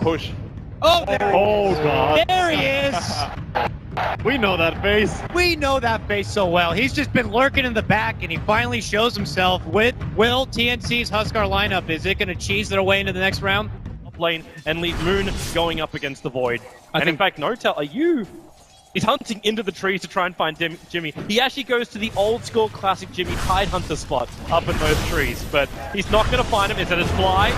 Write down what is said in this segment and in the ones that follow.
push. Oh, there, Oh, God. there he is. We know that face. We know that face so well. He's just been lurking in the back, and he finally shows himself. Will TNC's Huskar lineup, is it going to cheese their way into the next round? Lane and leave Moon going up against the Void. And in fact, Notel, he's hunting into the trees to try and find Jimmy. He actually goes to the old school classic Jimmy hide hunter spot up in those trees, but he's not going to find him. Instead it's Fly.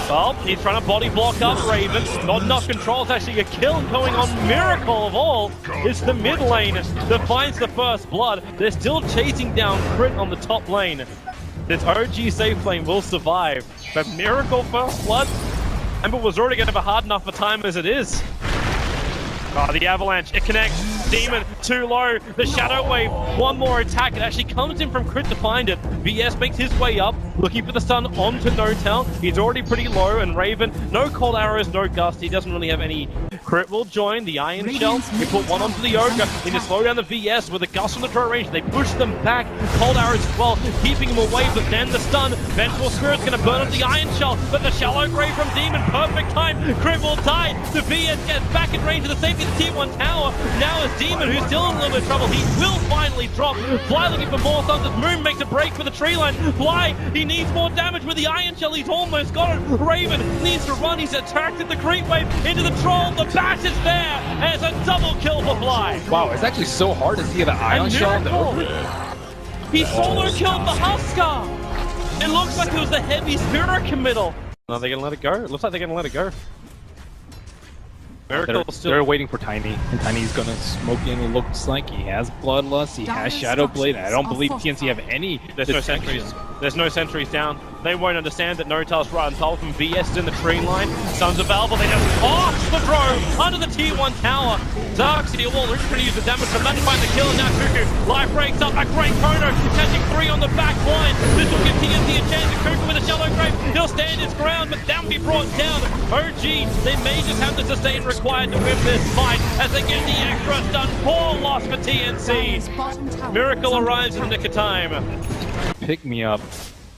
Well, he's trying to body block up Raven. Not enough control. It's actually a kill going on. Miracle of all. It's the mid lane that finds the first blood. They're still chasing down Crit on the top lane. This OG safe lane will survive, but Miracle first blood? Ember was already going to have a hard enough a time as it is. Oh, the Avalanche, it connects. Demon, too low. The Shadow Wave, one more attack. It actually comes in from Crit to find it. VS makes his way up, looking for the stun onto Notel. He's already pretty low, and Raven, no cold arrows, no gust. He doesn't really have any. Crit will join the Iron Shell. He put one onto the Ogre. They just slow down the VS with a gust from the throw range. They push them back. Cold arrows as well, keeping him away, but then the stun. Vengeful Spirit's going to burn up the Iron Shell, but the Shallow Grave from Demon, perfect time. Crit will die. The VS gets back in range of the safety of the Tier 1 tower. Now it's Demon, who's still in a little bit of trouble. He will finally drop. Fly looking for more thunder. Moon makes a break for the tree line. Fly, he needs more damage with the Iron Shell. He's almost got it. Raven needs to run. He's attracted the creep wave into the troll. The bash is there, and it's a double kill for Fly. Wow, it's actually so hard to see the Iron Shell. He solo killed the Huskar. It looks like it was the heavy spirit committal. Are they gonna let it go? It looks like they're gonna let it go. They're waiting for Tiny, and Tiny's gonna smoke in. It looks like he has Bloodlust, he has Shadow Blade. I don't believe TNC have any. There's no sentries. There's no sentries down. They won't understand that Notel's right on top of him. VS is in the tree line. Sons of Valve, they just off the throw under the Tier 1 tower. Darkseid Wall, they're going to use the damage to find the kill. Now Cuckoo, life breaks up. A great Chrono, catching 3 on the back line. This will give TNC a chance. Cuckoo with a Shallow Grave. He'll stand his ground, but that will be brought down. OG, they may just have the sustain required to win this fight as they get the extra stun. Poor loss for TNC. Miracle arrives in the nick of time. Pick me up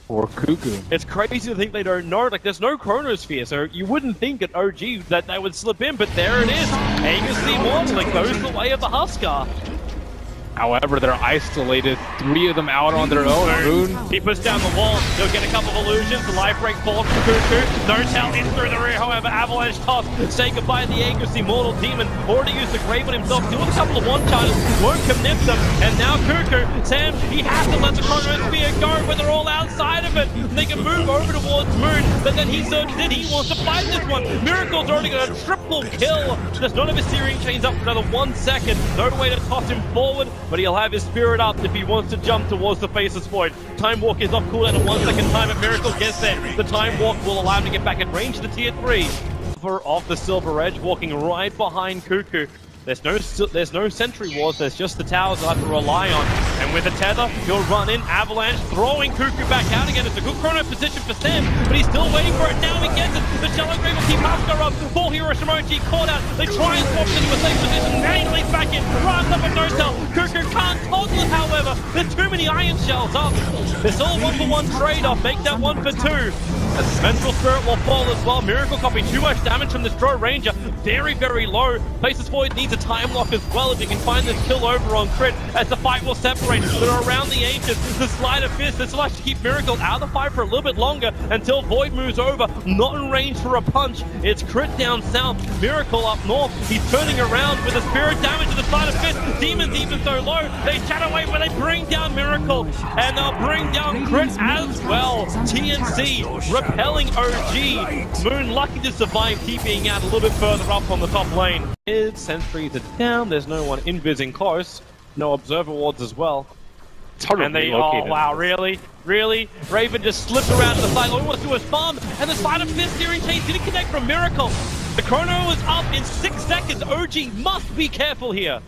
for Cuckoo. It's crazy to think they don't know. Like, there's no Chronosphere, so you wouldn't think at OG that they would slip in, but there it is. Aegis the Immortal, it goes the way of the Huskar. However, they're isolated. 3 of them out on their own. Moon. He puts down the wall. He'll get a couple of illusions. The life break falls from Cuckoo. Notel in through the rear. However, Avalanche toss. Say goodbye to the Aegis, the Immortal Demon. Already used the Grave on himself. Doing a couple of one-charges. Won't commit them. And now Cuckoo. Sam, he has to let the Chronosphere go, but they're all outside of it. They can move over towards Moon, but then he surges in. He wants to fight this one. Miracle's already got a triple kill. Does not have his steering chains up for another 1 second. No way to toss him forward, but he'll have his spirit up if he wants to jump towards the Faceless Void. Time Walk is off cooldown at 1 second time, and Miracle gets there. The Time Walk will allow him to get back at range to the Tier 3. Off the Silver Edge, walking right behind Cuckoo. There's no sentry wars, there's just the towers they'll have to rely on. And with a tether, he'll run in, Avalanche, throwing Cuckoo back out again. It's a good chrono position for Sam, but he's still waiting for it. Now he gets it. The Shallow Grave will keep Huskar up. 4 Hero Shimoji caught out. They try and swap into a safe position. Manually back in, runs up with Notel. Cuckoo can't toggle it, however. There's too many Iron Shells up. It's all 1-for-1 trade-off. Make that 1 for 2. As Vengeful Spirit will fall as well. Miracle copying too much damage from this Drow Ranger. Very, very low. Faceless Void needs a time lock as well if you can find this kill over on Crit as the fight will separate. They're around the ages. The Slide of Fist. This will actually keep Miracle out of the fight for a little bit longer until Void moves over. Not in range for a punch. It's Crit down south. Miracle up north. He's turning around with the spirit damage to the Slide of Fist. Demons even so low. They shadow away, but they bring down Miracle. And they'll bring down Crit as well. TNC repelling OG. Moon lucky to survive, keeping out a little bit further up on the top lane. Sentries are down. There's no one invising close. No observer wards as well. And they, oh wow, really? Raven just slipped around to the side. All he wants to do is farm, and the Slide of Fist steering chain didn't connect from Miracle. The chrono is up in 6 seconds. OG must be careful here.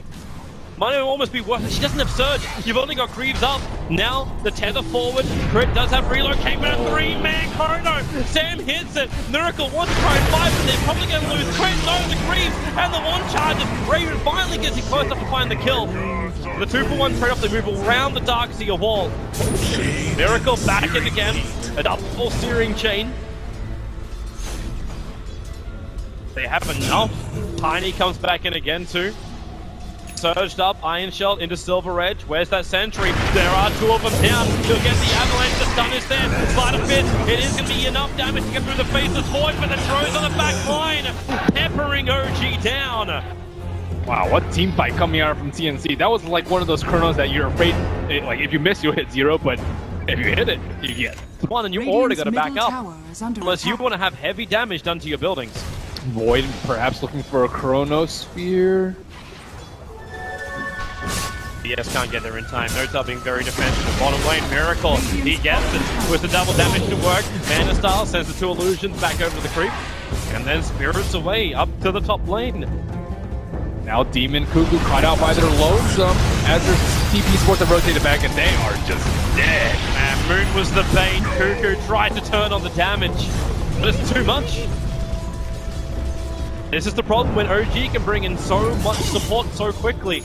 Might almost be worth it. She doesn't have Surge. You've only got Greaves up. Now, the tether forward. Crit does have relocate, but a 3-man chrono. Sam hits it. Miracle wants to try and fight, but they're probably going to lose. Crit knows the Greaves, and the one charges. Raven finally gets it close enough to find the kill. The 2-for-1 trade-off, they move around the Darkseid wall. Miracle back in again. A double steering chain. They have enough. Tiny comes back in again too. Surged up, Iron Shell into Silver Edge. Where's that sentry? There are two of them down. He'll get the avalanche. The stun is there. Sleight of fist. It is going to be enough damage to get through the faceless void, but the drones on the back line, peppering OG down. Wow, what team fight coming out from TNC. That was like one of those chronos that you're afraid, like if you miss, you'll hit 0, but if you hit it, you get one, and you already got to back up. Unless you want to have heavy damage done to your buildings. Void perhaps looking for a Chronosphere. BS can't get there in time. Nota being very defensive. Bottom lane, Miracle. He gets it with the double damage to work. Mana Style sends the two illusions back over the creep. And then Spirits away up to the top lane. Now Demon Cuckoo caught out by their lonesome as their TP supports have rotated back and they are just dead. And Moon was the bait. Cuckoo tried to turn on the damage, but it's too much. This is the problem when OG can bring in so much support so quickly.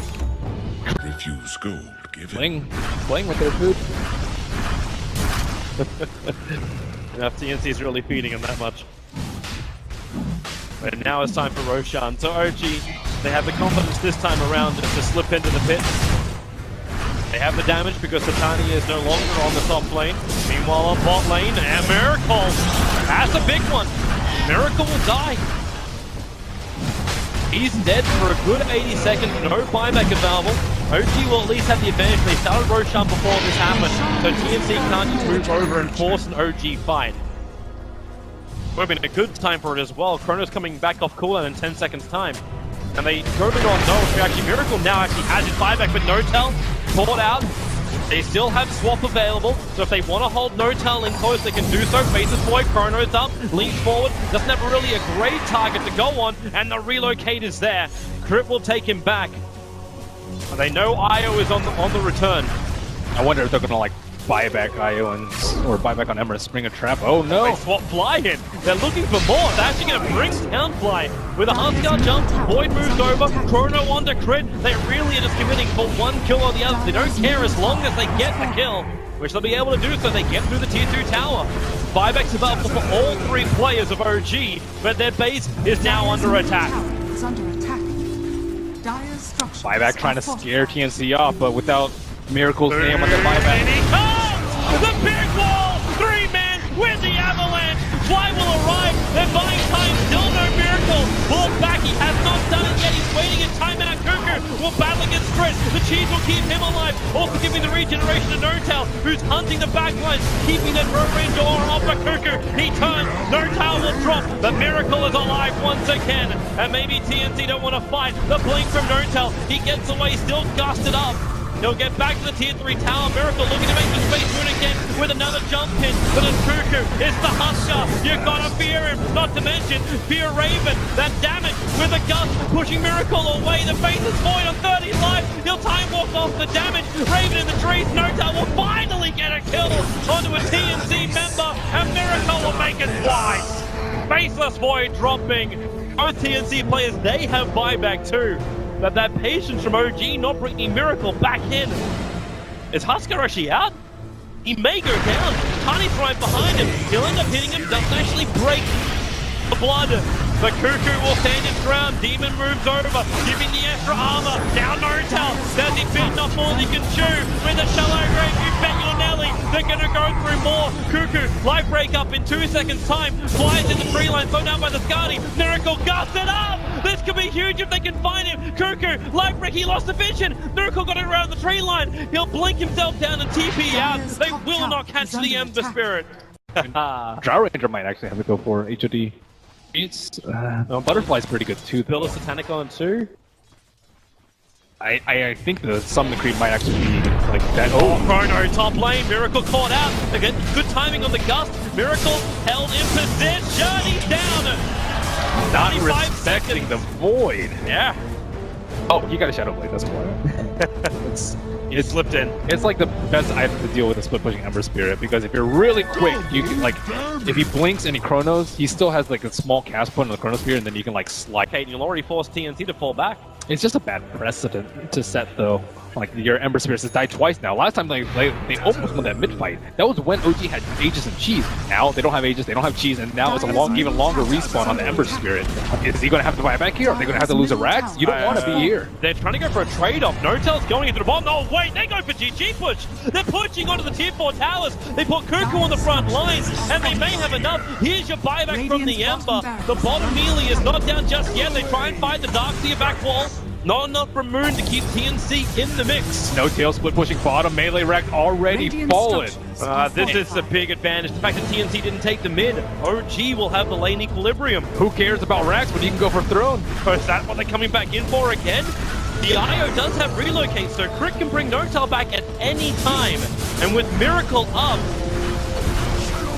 Refuse gold, give it. Playing with their food. Enough TNC's really feeding him that much. But now it's time for Roshan. So OG, they have the confidence this time around just to slip into the pit. They have the damage because Titania is no longer on the top lane. Meanwhile on bot lane, and Miracle! That's a big one! Miracle will die. He's dead for a good 80 seconds, no buyback available. OG will at least have the advantage. They started Roshan before this happened, so TNC can't just move over and force an OG fight. Would have been a good time for it as well. Chrono's coming back off cooldown in 10 seconds time. And they go big on no, actually Miracle now actually has his buyback, but Notel caught out. They still have swap available, so if they want to hold Notel in close, they can do so. Faces Void, Chrono's up, leans forward, doesn't have really a great target to go on, and the relocate is there. Crypt will take him back. And they know Io is on the return. I wonder if they're gonna like buy back Io or buy back on Ember and spring a trap. Oh no! They swap Fly in. They're looking for more. They're actually going to bring down Fly. With a Huskar jump, Void moves over, Chrono on the crit. They really are just committing for one kill or the other. They don't care as long as they get the kill, which they'll be able to do so they get through the tier 2 tower. Buyback's available for all three players of OG, but their base is now under attack. Buyback trying to scare TNC off, but without Miracle's name on the buyback. And he comes! The big wall! 3-man with the avalanche! Fly will arrive! They're buying time, still no Miracle! Pulled back, he has not done it yet, he's waiting in timeout. Cuckoo will battle against Chris. The cheese will keep him alive, also giving the regeneration to Notel, who's hunting the backline, keeping that road door off for Cuckoo. He turns, Notel will drop, but Miracle is alive once again. And maybe TNC don't want to fight. The blink from Notel, he gets away, still gusted up. He'll get back to the tier 3 tower. Miracle looking to make the space moon again with another jump pin. But it's Cuckoo, it's the Huskar. You gotta fear him, not to mention fear Raven. That damage with a gust pushing Miracle away. The face is void on 30 life. He'll time walk off the damage. Raven in the trees. Nota will finally get a kill onto a TNC member, and Miracle will make it twice. Faceless Void dropping. Both TNC players, they have buyback too. But that patience from OG not bringing Miracle back in. Is Huskar actually out? He may go down. Tiny's right behind him. He'll end up hitting him. Doesn't actually break the blood. The Cuckoo will stand his ground. Demon moves over, giving the extra armor. Down Notel. Does he bit off all he can chew? With a shallow grave, you bet your Nelly. They're going to go through more. Cuckoo, life break up in 2 seconds time. Flies in the tree line, thrown down by the Skadi. Miracle gusted up. This could be huge if they can find him. Cuckoo, life break, he lost the vision. Miracle got it around the tree line. He'll blink himself down and TP out. They will not catch the Ember Spirit. Drow Ranger might actually have to go for HOD. It's Butterfly's pretty good too. Build a Satanic on too. I think the Summon Creep might actually be like that. Oh, Chrono, top lane, Miracle caught out. Again, good timing on the gust. Miracle held in position. He's down. Not respecting the Void. Yeah. Oh, you got a Shadow Blade, that's why. It slipped in. It's like the best item to deal with a split pushing Ember Spirit, because if you're really quick, you can like, if he blinks and he Chronos, he still has like a small cast point on the Chrono Spirit, and then you can like slide. Okay, you'll already force TNC to fall back. It's just a bad precedent to set though. like your Ember Spirits has died twice now. Last time they almost won that mid fight. That was when OG had Aegis and Cheese. Now they don't have Aegis, they don't have Cheese, and now it's a even longer respawn on the Ember Spirit. Is he gonna have to buy back here? Are they gonna have to lose a Rax? You don't want to be here. They're trying to go for a trade-off. Notel's going into the bottom. Oh wait, they go for GG push. They're pushing onto the tier 4 towers. They put Cuckoo on the front lines, and they may have enough. Here's your buyback from the Ember. The bottom melee is not down just yet. They try and fight the Darkseer back wall. Not enough from Moon to keep TNC in the mix. No tail split pushing bottom. Melee Rack already fallen. This is a big advantage. The fact that TNC didn't take the mid. OG will have the lane equilibrium. Who cares about Rax when you can go for Throne? Is that what they're coming back in for again? The IO does have relocate, so Crit can bring Notel back at any time. And with Miracle up,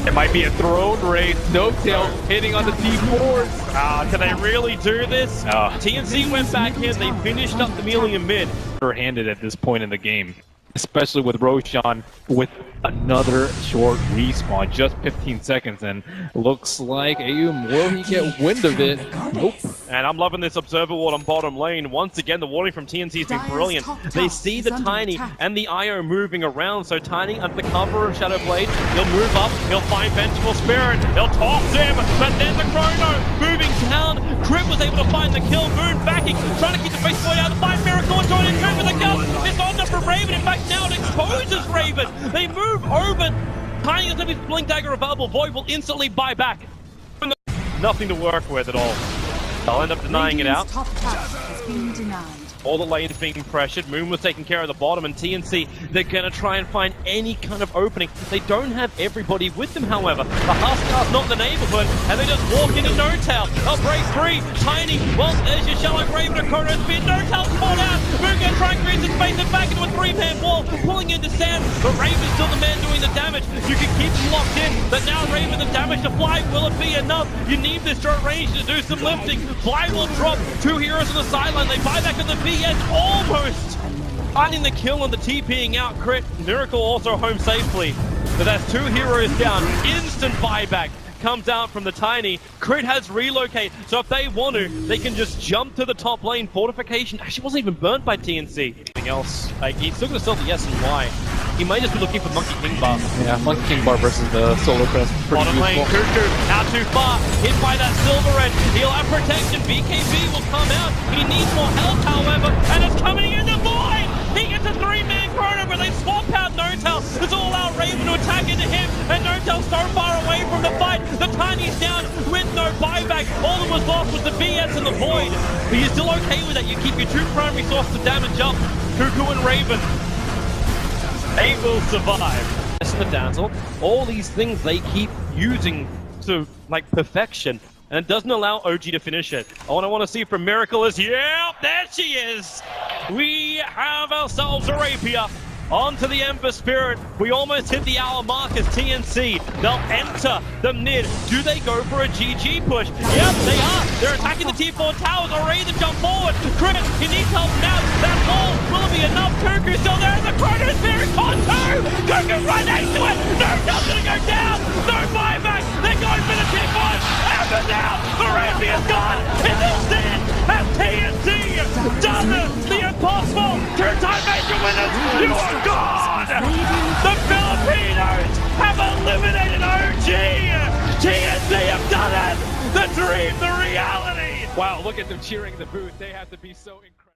it might be a Throne race. No tail hitting on the T4s. Can they really do this? TNC went back in, they finished up the melee in mid. Handed at this point in the game, especially with Roshan with another short respawn, just 15 seconds, and looks like Ayum, will he get wind of it? Nope. And I'm loving this Observer Ward on bottom lane. Once again, the warning from TNC has been brilliant. They see the Tiny and the IO moving around, so Tiny under the cover of Shadow Blade, he'll move up, he'll find Vengeful Spirit, he'll toss him, but then the Chrono moving down. Crit was able to find the kill, Moon backing, trying to keep the face boy out of the fight. Miracle and joining Crit with a gun. It's on up for Raven. In fact, now it exposes Raven. They move over. Tiny is going to be Blink Dagger available. Void will instantly buy back. Nothing to work with at all. They'll end up denying it out. Top tower has been denied. All the lanes being pressured. Moon was taking care of the bottom, and TNC, they're going to try and find any kind of opening. They don't have everybody with them, however. The Huskar's not in the neighborhood, and they just walk into Notel. They'll break free. Tiny, well, there's your Shallow Raven, a Chrono Spear. Notel spawn out. Moon going to try and create some space and back into a 3-man wall, pulling into Sam. But Raven's still the man doing the damage. You can keep them locked in, but now Raven, the damage to Fly, will it be enough? You need this short range to do some lifting. Fly will drop. 2 heroes on the sideline. They buy back in the BS, almost finding the kill on the TPing out. Crit. Miracle also home safely. But that's 2 heroes down. Instant buyback comes out from the Tiny. Crit has relocate, so if they want to, they can just jump to the top lane. Fortification actually wasn't even burnt by TNC. Anything else? He's still going to sell the S and Y. He may just be looking for Monkey King Bar. Yeah, Monkey King Bar versus the Solo Crest. Bottom lane, Cuckoo, not too far. Hit by that Silver Edge. He'll have protection. BKB will come out. He needs more health, however, and it's coming in the void. He gets a 3-man Chrono, but they swap out Notel. It's all out Raven to attack into him, and Notel's so far away from the fight. The Tiny's down with no buyback. All that was lost was the BS and the void. But you're still okay with that. You keep your 2 primary sources of damage up. Cuckoo and Raven. They will survive. And the Dazzle, all these things they keep using to like perfection, and it doesn't allow OG to finish it. All I want to see from Miracle is, yeah, there she is. We have ourselves a rapier. Onto the Ember Spirit. We almost hit the hour mark as TNC. They'll enter the mid. Do they go for a GG push? Yep, they are. They're attacking the T4 towers. Already to jump forward. Crit, he needs help now. That wall will be enough. Cuckoo's still there. The Chrono Spirit on 2. Cuckoo right next to it. Notel's gonna go down. No buyback. They're going for the T4. Ember now. The rapier's gone. And instead, has TNC done the impossible. 2-time major winners. You are gone! The Filipinos have eliminated OG! TNC have done it! The dream, the reality! Wow, look at them cheering in the booth. They have to be so incredible.